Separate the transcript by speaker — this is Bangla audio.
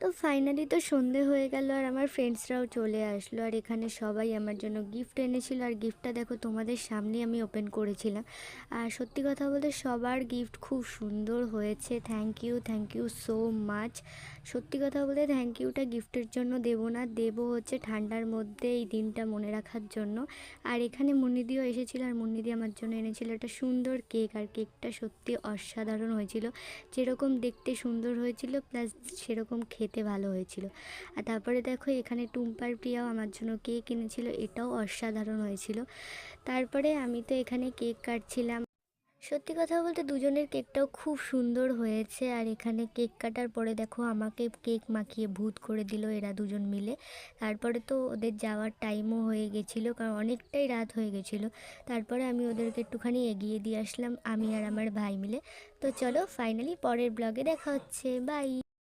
Speaker 1: তো ফাইনালি তো সন্ধে হয়ে গেল আর আমার ফ্রেন্ডসরাও চলে আসলো, আর এখানে সবাই আমার জন্য গিফট এনেছিল। আর গিফটটা দেখো তোমাদের সামনেই আমি ওপেন করেছিলাম। আর সত্যি কথা বলতে সবার গিফট খুব সুন্দর হয়েছে। Thank you so much. সত্যি কথা বলতে থ্যাংক ইউটা গিফটের জন্য দেবো না, দেবো হচ্ছে ঠান্ডার মধ্যে এই দিনটা মনে রাখার জন্য। আর এখানে মুন্নিদিও এসেছিলো, আর মুন্নিদি আমার জন্য এনেছিল একটা সুন্দর কেক। আর কেকটা সত্যি অসাধারণ হয়েছিল, যেরকম দেখতে সুন্দর হয়েছিল প্লাস সেরকম খেতে ভালো হয়েছিল। আর তারপরে দেখো এখানে টুম্পার প্রিয়াও আমার জন্য কেক এনেছিল, এটাও অসাধারণ হয়েছিল। তারপরে আমি তো এখানে কেক কাটছিলাম। সত্যি কথা বলতে দুজনের কেকটাও খুব সুন্দর হয়েছে। আর এখানে কেক কাটার পরে দেখো আমাকে কেক মাখিয়ে ভূত করে দিল এরা দুজন মিলে। তারপরে তো ওদের যাওয়ার টাইমও হয়ে গেছিলো, কারণ অনেকটাই রাত হয়ে গেছিলো। তারপরে আমি ওদেরকে একটুখানি এগিয়ে দিয়ে আসলাম, আমি আর আমার ভাই মিলে। তো চলো ফাইনালি পরের ব্লগে দেখা হচ্ছে, বাই।